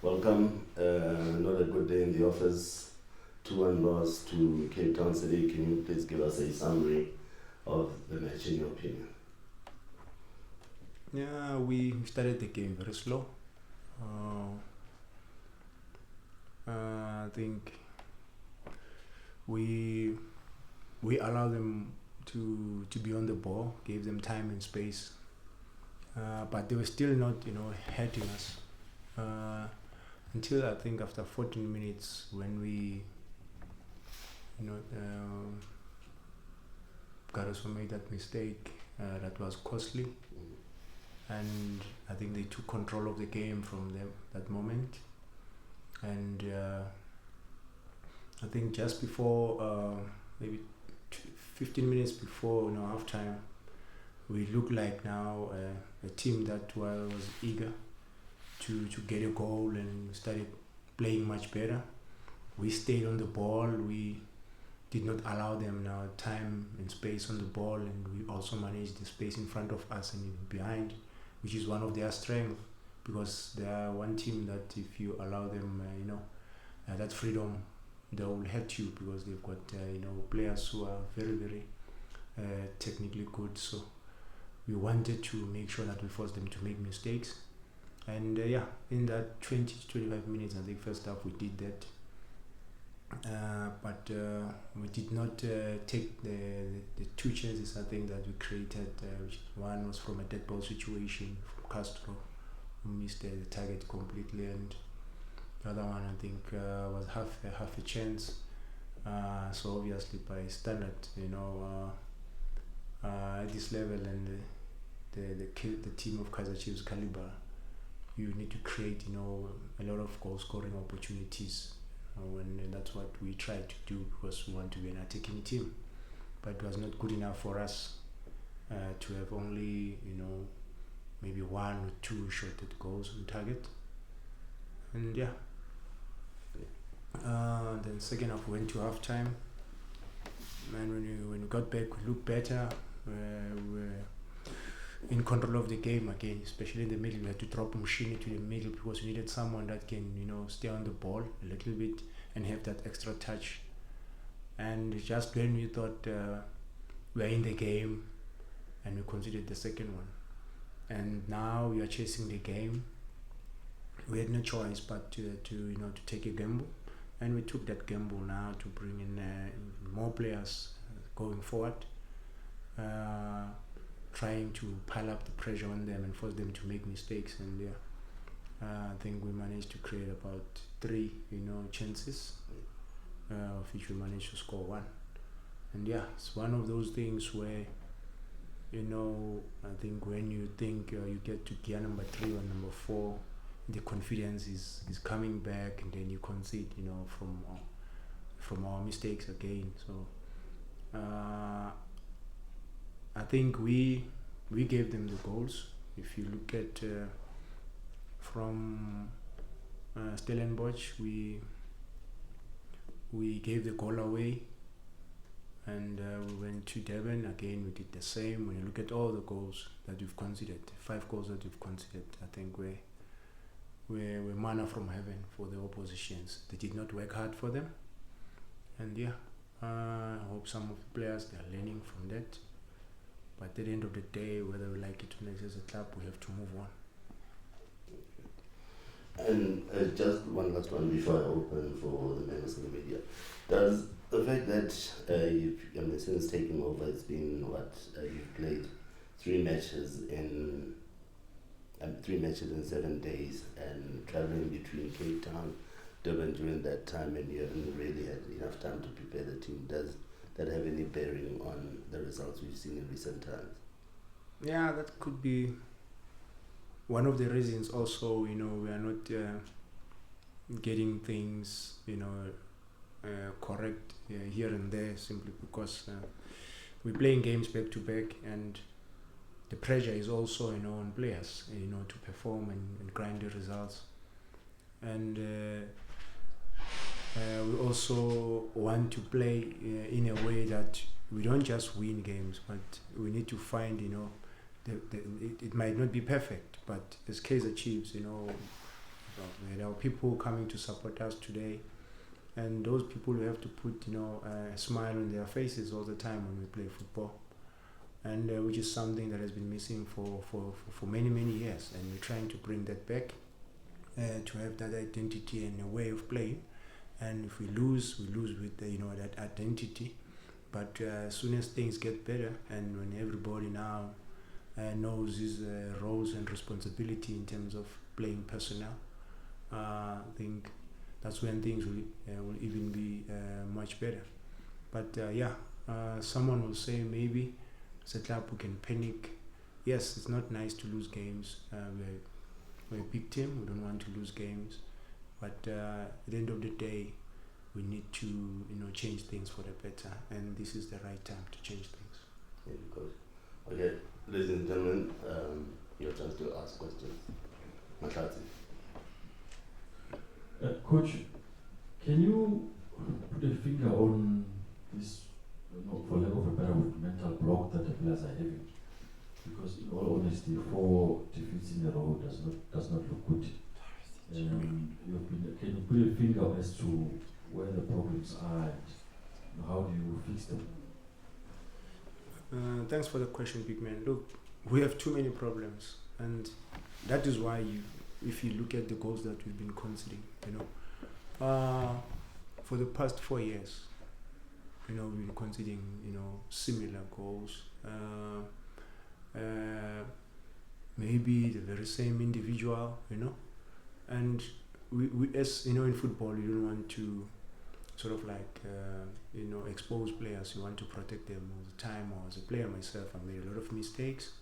Welcome. Not a good day in the office. 2-1 loss to Cape Town City. Can you please give us a summary of the match in your opinion? Yeah, we started the game very slow. I think we allowed them to be on the ball, gave them time and space, but they were still not hurting us until I think after 14 minutes when we Kaizer made that mistake that was costly, and I think they took control of the game from them that moment. And I think just before maybe 15 minutes before half time, we looked like now a team that was eager to get a goal and started playing much better. We stayed on the ball. We did not allow them now time and space on the ball, and we also managed the space in front of us and behind, which is one of their strengths, because they are one team that if you allow them that freedom, they will hurt you, because they've got players who are very very technically good. So we wanted to make sure that we forced them to make mistakes, and in that 20 to 25 minutes, I think first half we did that, but we did not take the two chances I think that we created, which one was from a dead ball situation from Castro, who missed the target completely, and the other one I think was half a chance. So obviously by standard, at this level and the team of Kaizer Chiefs caliber, you need to create a lot of goal scoring opportunities, and that's what we try to do, because we want to be an attacking team. But it was not good enough for us to have only maybe one or two shot at goals on target. And then second half we went to half time, and when we got back we looked better. We were in control of the game again, especially in the middle. We had to drop Mshini to the middle because we needed someone that can stay on the ball a little bit and have that extra touch. And just when we thought we are in the game, and we conceded the second one, and now we are chasing the game, we had no choice but to take a gamble, and we took that gamble now to bring in more players going forward, trying to pile up the pressure on them and force them to make mistakes. And I think we managed to create about 3 chances, of which we managed to score 1. And it's one of those things where I think when you think you get to gear number 3 or number 4, the confidence is coming back, and then you concede from our mistakes again. So I think we gave them the goals. If you look at from Stellenbosch, we gave the goal away, and we went to Durban again. We did the same. When you look at all the goals that we've conceded, 5 goals that we've conceded, I think we're manna from heaven for the oppositions. They did not work hard for them, and I hope some of the players, they are learning from that. But at the end of the day, whether we like it or not as a club, we have to move on. And just one last one before I open for the members of the media. Does the fact that since taking over, it's been you've played 3 matches in 7 days, and traveling between Cape Town, Durban during that time, and you haven't really had enough time to prepare the team, does that have any bearing on the results we've seen in recent times? Yeah, that could be one of the reasons. Also, we are not getting things correct here and there, simply because we're playing games back to back, and the pressure is also on players to perform and grind the results. And we also want to play in a way that we don't just win games, but we need to find it might not be perfect, but as Kaizer Chiefs, There are people coming to support us today, and those people we have to put a smile on their faces all the time when we play football, and which is something that has been missing for many years, and we're trying to bring that back, to have that identity and a way of playing. And if we lose with that identity. But as soon as things get better, and when everybody now knows his roles and responsibility in terms of playing personnel, I think that's when things will even be much better. But someone will say maybe as a club we can panic. Yes, it's not nice to lose games. We're a big team. We don't want to lose games. But at the end of the day, we need to change things for the better, and this is the right time to change things. Yeah, because okay, ladies and gentlemen, your chance to ask questions. Matlati. Coach, can you put a finger on this, for lack of a better word, mental block that the players are having? Because in all honesty, 4 defeats in a row does not look good. Can you put a finger as to where the problems are and how do you fix them? Thanks for the question, big man. Look, we have too many problems, and that is why if you look at the goals that we've been conceding, for the past 4 years, we've been conceding, similar goals. Maybe the very same individual, and we as in football, you don't want to sort of expose players. You want to protect them all the time. Or as a player myself, I made a lot of mistakes,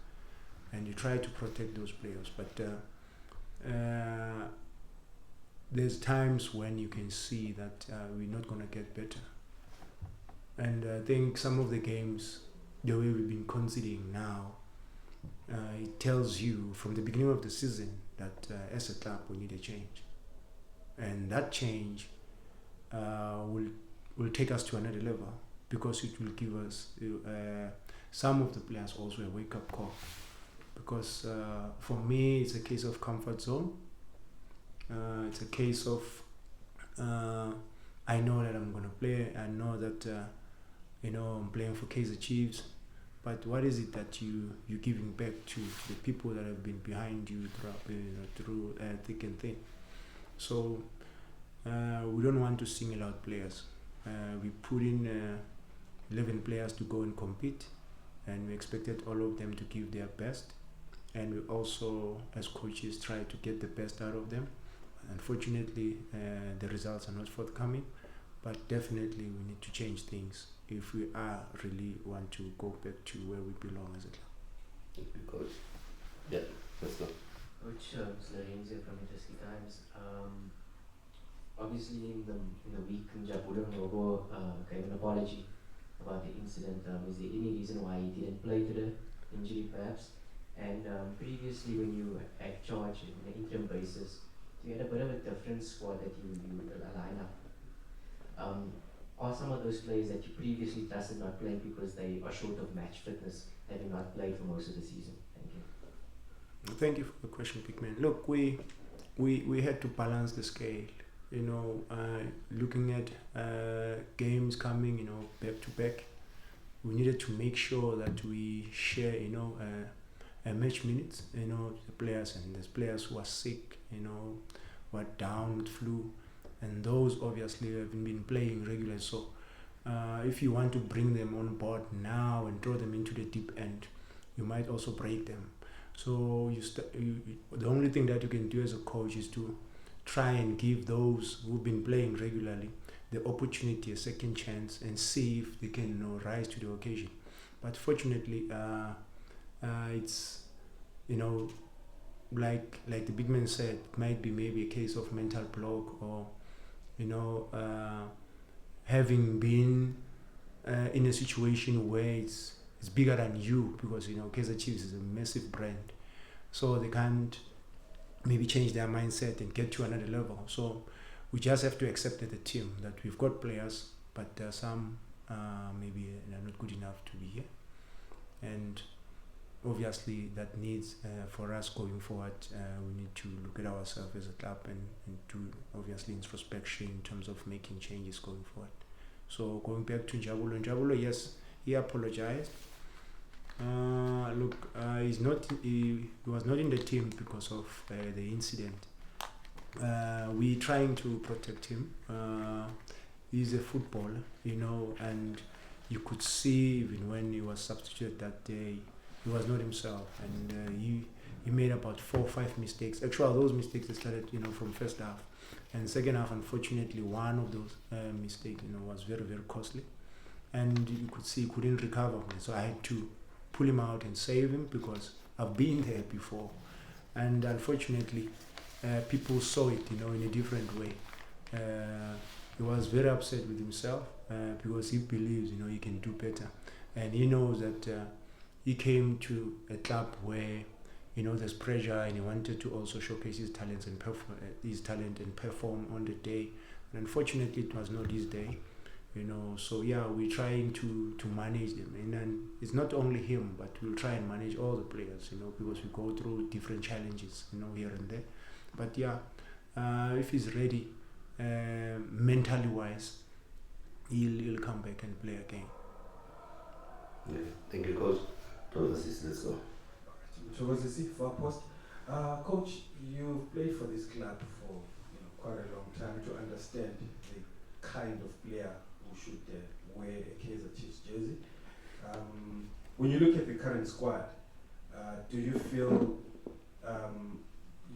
and you try to protect those players. But there's times when you can see that we're not gonna get better. And I think some of the games, the way we've been conceding now, it tells you from the beginning of the season that as a club we need a change, and that change will take us to another level, because it will give us some of the players also a wake-up call. Because for me, it's a case of comfort zone. It's a case of I know that I'm going to play. I know that I'm playing for Kaizer Chiefs. But what is it that you're giving back to the people that have been behind you through thick and thin? So we don't want to single out players. We put in 11 players to go and compete, and we expected all of them to give their best. And we also, as coaches, try to get the best out of them. Unfortunately, the results are not forthcoming, but definitely we need to change things if we really want to go back to where we belong as a club. Thank you, Coach. Yeah, let's go. Coach, Lorenzo from DStv Times. Obviously, in the week, Njabulo Ngobo gave an apology about the incident. Is there any reason why he didn't play to the injury, perhaps? And previously, when you had charge on an interim basis, you had a bit of a different squad that you line up. Are some of those players that you previously trusted not playing because they are short of match fitness, having not played for most of the season? Thank you. Thank you for the question, Pickman. Look, we had to balance the scale. Looking at games coming, back to back, we needed to make sure that we share, match minutes. The players, and there's players who are sick, who are down with flu, and those obviously haven't been playing regularly. So if you want to bring them on board now and throw them into the deep end, you might also break them. So the only thing that you can do as a coach is to try and give those who've been playing regularly the opportunity, a second chance, and see if they can rise to the occasion. But fortunately, it's like the big man said, it might be maybe a case of mental block, or having been in a situation where it's bigger than you, because Kaizer Chiefs is a massive brand, so they can't maybe change their mindset and get to another level. So we just have to accept as a team that we've got players, but some maybe are not good enough to be here. And obviously that needs for us going forward. We need to look at ourselves as a club and do obviously introspection in terms of making changes going forward. So going back to Njabulo, yes, he apologized. He was not in the team because of the incident. We're trying to protect him. He's a footballer, and you could see even when he was substituted that day, he was not himself, and he made about 4 or 5 mistakes. Actually, those mistakes started, from first half, and second half. Unfortunately, one of those mistakes, was very, very costly, and you could see he couldn't recover from it. So I had to pull him out and save him because I've been there before, and unfortunately, people saw it, in a different way. He was very upset with himself because he believes, he can do better, and he knows that he came to a club where, there's pressure, and he wanted to also showcase his talents and perform on the day. And unfortunately, it was not his day, So yeah, we're trying to manage them, and it's not only him, but we'll try and manage all the players, because we go through different challenges, here and there. But yeah, if he's ready, mentally wise, he'll come back and play again. Yeah, thank you, Coach. Let's go. Thokozisi for post. Coach, you've played for this club for quite a long time to understand the kind of player who should wear a Kaizer Chiefs jersey. When you look at the current squad, do you feel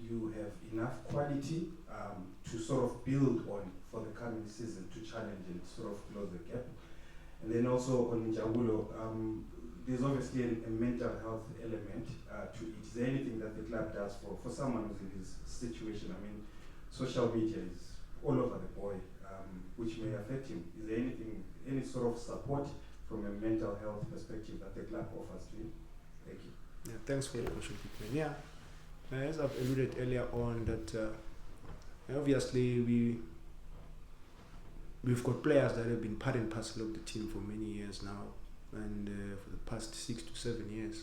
you have enough quality to sort of build on for the coming season to challenge and sort of close the gap? And then also on Njabulo, there's obviously a mental health element to it. Is there anything that the club does for someone who's in this situation? I mean, social media is all over the boy, which may affect him. Is there any sort of support from a mental health perspective that the club offers to you? Thank you. Yeah, thanks for the question, Pickman. Yeah, as I've alluded earlier on, that obviously we've got players that have been part and parcel of the team for many years now, and for the past 6 to 7 years,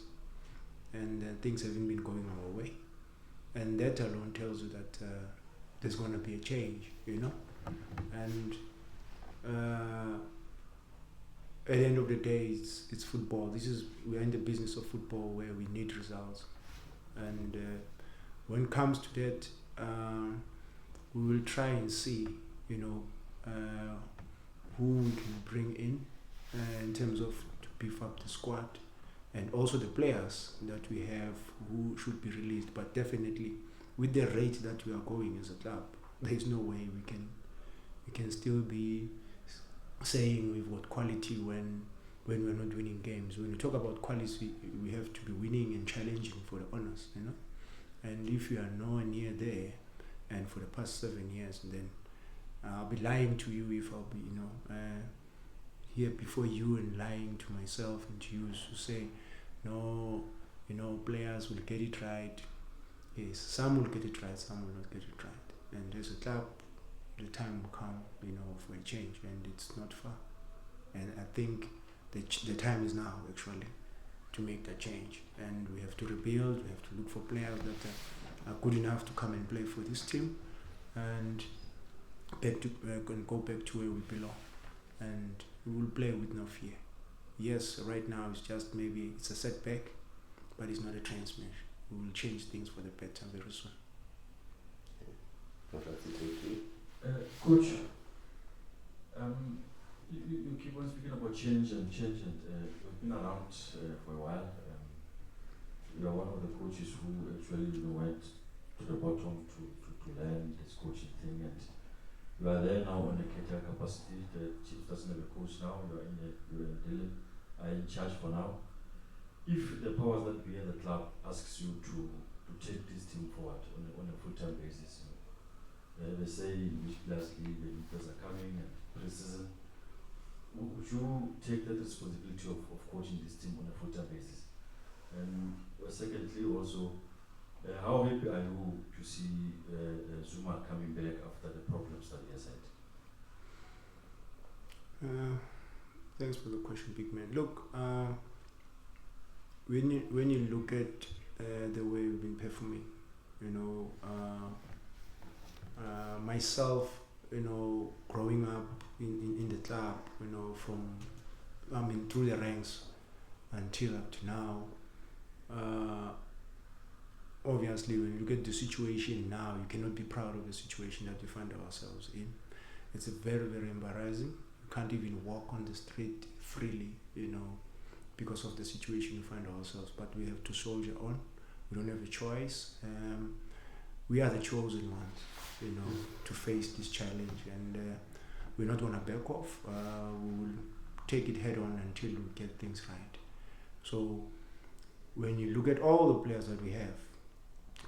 and things haven't been going our way, and that alone tells you that there's going to be a change, and at the end of the day, it's football. We're in the business of football where we need results, and when it comes to that, we will try and see, who we can bring in terms of to beef up the squad, and also the players that we have who should be released. But definitely, with the rate that we are going as a club, there is no way we can still be saying we've got quality when we're not winning games. When we talk about quality, we have to be winning and challenging for the honors, And if you are nowhere near there, and for the past 7 years, then I'll be lying to you if I'll be, here before you and lying to myself and to you to say, no, players will get it right. Yes, some will get it right, some will not get it right. And as a club, the time will come, for a change, and it's not far. And I think the time is now, actually, to make that change. And we have to rebuild, we have to look for players that are good enough to come and play for this team, and go back to where we belong. And we will play with no fear. Yes, right now it's a setback, but it's not a transmission. We will change things for the better very soon. Coach, you keep on speaking about change, and you've been around for a while. You are one of the coaches who actually went to the bottom to learn this coaching thing, and you are there now on a career capacity. The Chiefs doesn't have a coach now. You and Dylan are in charge for now. If the powers that be at the club asks you to take this team forward on a full-time basis, they say which players leave and players are coming and pre-season, would you take that responsibility of coaching this team on a full-time basis? And secondly, also, how happy are you to see Zuma coming back after the problems that he has had? Thanks for the question, big man. Look, when you look at the way we've been performing, you know, myself, you know, growing up in the club, you know, through the ranks until up to now, obviously when you look at the situation now, you cannot be proud of the situation that we find ourselves in. It's a very, very embarrassing. You can't even walk on the street freely, you know, because of the situation we find ourselves. But we have to soldier on. We don't have a choice. We are the chosen ones, you know, to face this challenge, and we're not going to back off. We will take it head on until we get things right. So when you look at all the players that we have,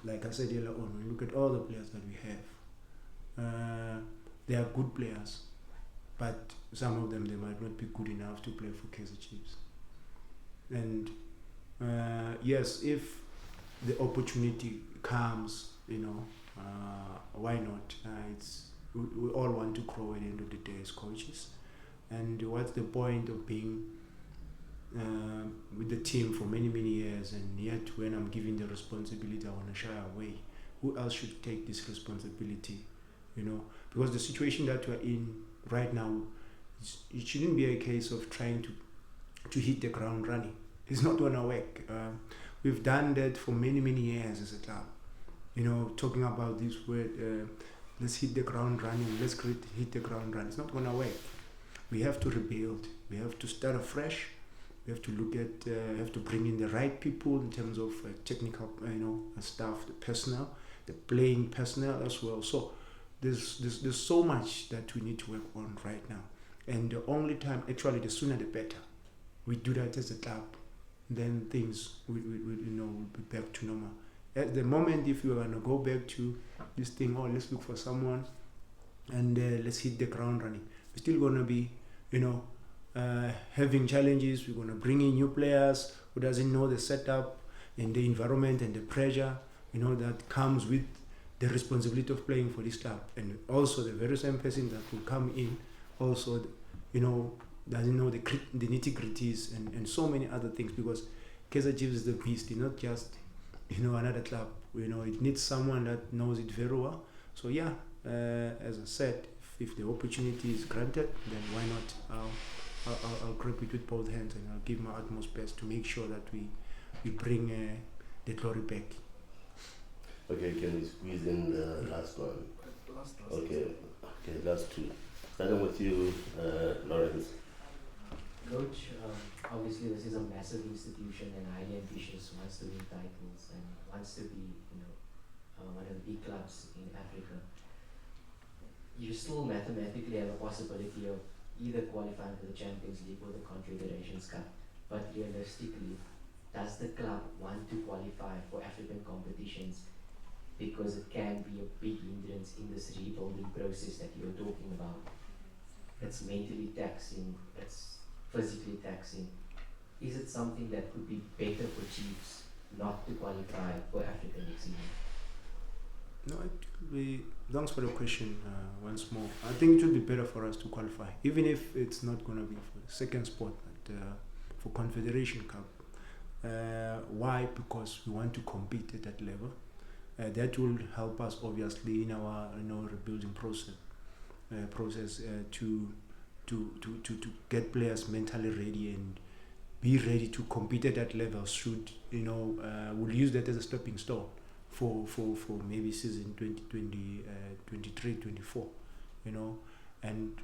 like I said earlier on, when you look at all the players that we have, they are good players, but some of them, they might not be good enough to play for Kaizer Chiefs. And yes, if the opportunity comes, you know, why not? We all want to grow at the end of the day as coaches. And what's the point of being with the team for many, many years, and yet when I'm given the responsibility, I want to shy away? Who else should take this responsibility? You know, because the situation that we're in right now, it shouldn't be a case of trying to hit the ground running. It's not going to work. We've done that for many, many years as a club. You know, talking about this word, let's hit the ground running, hit the ground running. It's not going to work. We have to rebuild. We have to start afresh. We have to look at, have to bring in the right people in terms of technical, staff, the personnel, the playing personnel as well. So there's so much that we need to work on right now. And the only time, actually, the sooner the better. We do that as a club, then things will be back to normal. At the moment, if you want to go back to this thing, let's look for someone and let's hit the ground running, we're still going to be, having challenges. We're going to bring in new players who doesn't know the setup and the environment and the pressure, that comes with the responsibility of playing for this club. And also the very same person that will come in also, doesn't know the nitty-gritties and so many other things, because Kaizer Chiefs is the beast. It's not just, another club. It needs someone that knows it very well. So yeah, as I said, if the opportunity is granted, then why not? I'll grab it with both hands, and I'll give my utmost best to make sure that we bring the glory back. Okay, can we squeeze in the last one? Okay, last two. Starting with you, Lawrence. Coach, obviously this is a massive institution and highly ambitious, wants to win titles and wants to be, one of the big clubs in Africa. You still mathematically have a possibility of either qualifying for the Champions League or the Confederations Cup. But realistically, does the club want to qualify for African competitions? Because it can be a big hindrance in this rebuilding process that you're talking about. It's mentally taxing, it's physically taxing. Is it something that could be better for Chiefs not to qualify for Africa next season? No, it would be. Thanks for the question once more. I think it would be better for us to qualify, even if it's not going to be for the second spot, but for Confederation Cup. Why? Because we want to compete at that level. That will help us obviously in our rebuilding process to get players mentally ready and be ready to compete at that level. Should we'll use that as a stepping stone for maybe season 2023-24, and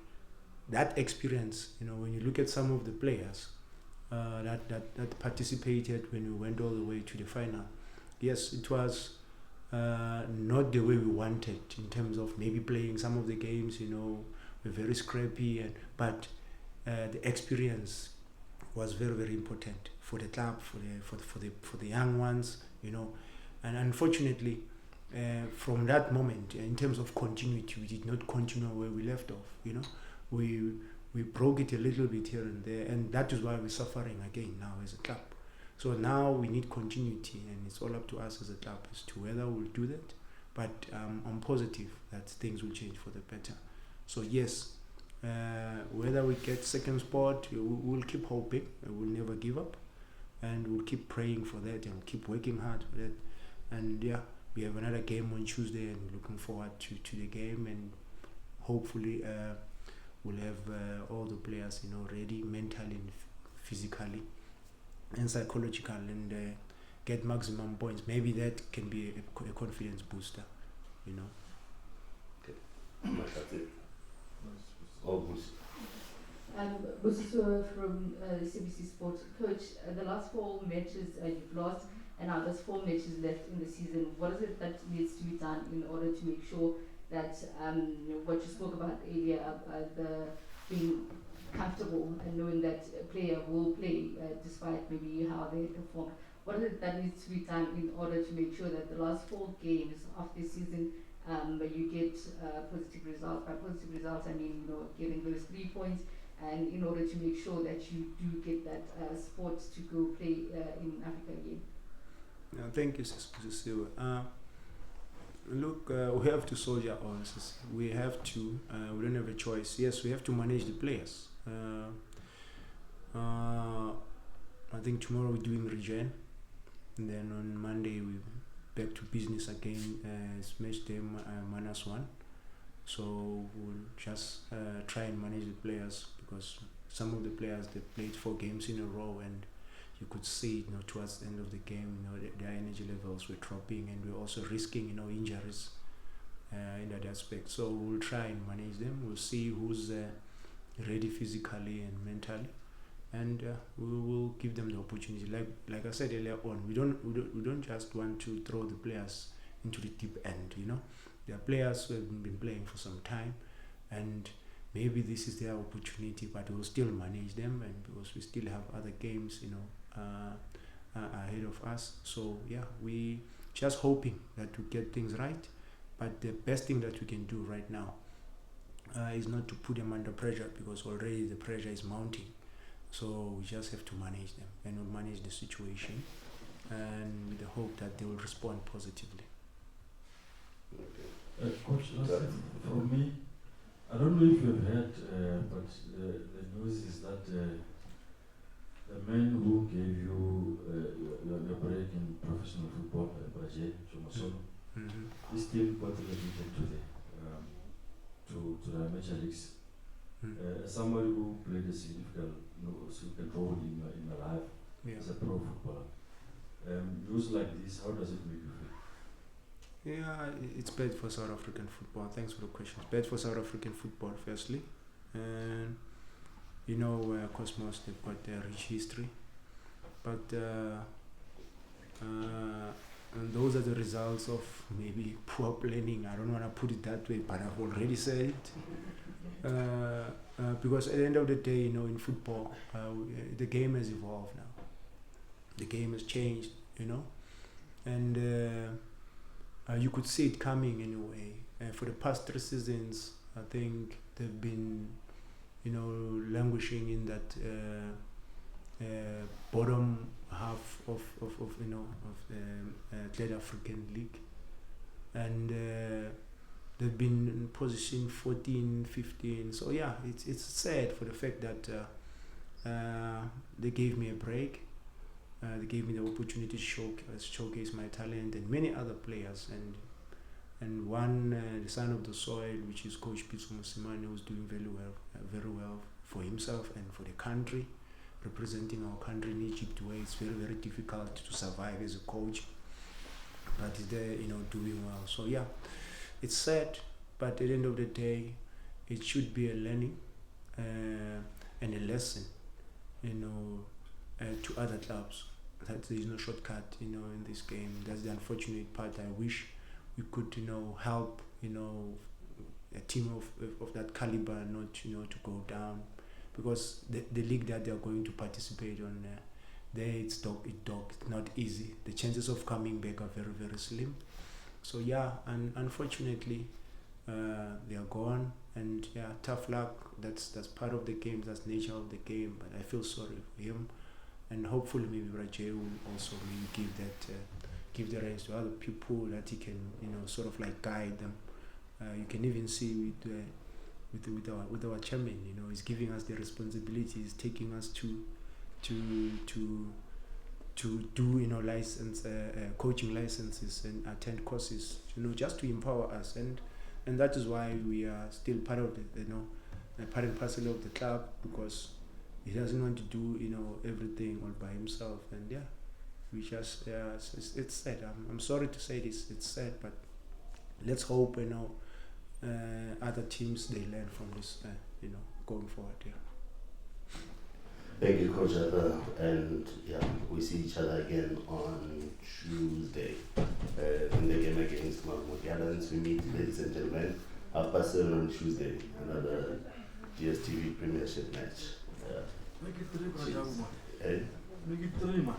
that experience, when you look at some of the players that participated when we went all the way to the final, yes, it was not the way we wanted in terms of maybe playing some of the games, we're very scrappy, but the experience was very, very important for the club, for the young ones, and unfortunately from that moment, in terms of continuity, we did not continue where we left off. We broke it a little bit here and there, and that is why we're suffering again now as a club. So now we need continuity, and it's all up to us as a club as to whether we'll do that. But I'm positive that things will change for the better. So yes, whether we get second spot, we'll keep hoping. We'll never give up. and we'll keep praying for that and keep working hard for that. And yeah, we have another game on Tuesday, and looking forward to the game, and hopefully we'll have all the players, ready mentally and physically and psychological, and get maximum points. Maybe that can be a confidence booster, That's it. All good. Busiso from CBC Sports. Coach, the last 4 matches you've lost, and now there's 4 matches left in the season. What is it that needs to be done in order to make sure that what you spoke about earlier, the being comfortable and knowing that a player will play despite maybe how they perform? What is it that needs to be done in order to make sure that the last 4 games of the season you get positive results? By positive results, I mean getting those 3 points, and in order to make sure that you do get that sport to go play in Africa again. Thank you, Sister. Look, we have to soldier on. We have to. We don't have a choice. Yes, we have to manage the players. I think tomorrow we're doing regen, and then on Monday we back to business again. It's match day -1. So we'll just try and manage the players, because some of the players, they played 4 games in a row, and you could see, towards the end of the game, their energy levels were dropping, and we're also risking, injuries in that aspect. So we'll try and manage them. We'll see who's ready physically and mentally, and we will give them the opportunity. Like I said earlier on, we don't just want to throw the players into the deep end. There are players who have been playing for some time, and maybe this is their opportunity, but we'll still manage them, and because we still have other games, ahead of us. So yeah, we just hoping that we get things right. But the best thing that we can do right now is not to put them under pressure, because already the pressure is mounting. So we just have to manage them, and we'll manage the situation, and with the hope that they will respond positively. Coach, for me, I don't know if you've heard, but the news is that the man who gave you your break in professional football, Braje Jomasolo, is still contributing to the major leagues. Somebody who played a significant role in your life as a pro footballer. News like this, how does it make you feel? Yeah, it's bad for South African football. Thanks for the question. It's bad for South African football, firstly. And Cosmos, they've got a rich history. But and those are the results of maybe poor planning. I don't want to put it that way, but I've already said it. Because at the end of the day, in football, the game has evolved now. The game has changed, and you could see it coming anyway. For the past 3 seasons, I think they've been, languishing in that bottom half of the Third African League, and they've been in position 14, 15. So yeah, it's sad for the fact that they gave me a break. They gave me the opportunity to showcase my talent, and many other players, and one, the son of the soil, which is Coach Pitso Mosimane, who's doing very well for himself and for the country, representing our country in Egypt, where it's very, very difficult to survive as a coach, but he's there, doing well. So yeah, it's sad, but at the end of the day, it should be a learning and a lesson, to other clubs, that there is no shortcut, in this game. That's the unfortunate part. I wish we could, help, a team of that caliber not, to go down, because the league that they are going to participate on, there it's not easy. The chances of coming back are very, very slim. So yeah, and unfortunately, they are gone, and yeah, tough luck. That's part of the game. That's nature of the game. But I feel sorry for him, and hopefully maybe Rajay will also maybe give the reins to other people, that he can, sort of like guide them. You can even see with our chairman, he's giving us the responsibility. He's taking us to to do coaching licenses and attend courses, just to empower us, and that is why we are still part of the part and parcel of the club, because he doesn't want to do everything all by himself. And yeah, we just it's sad. I'm sorry to say this, it's sad, but let's hope other teams, they learn from this going forward. Yeah. Thank you, Coach Arthur. And yeah, we see each other again on Tuesday in the game against Mount Gallants. We meet, ladies and gentlemen, 7:30 on Tuesday, another DStv Premiership match. Make it 3, Eh? Make it 3, man.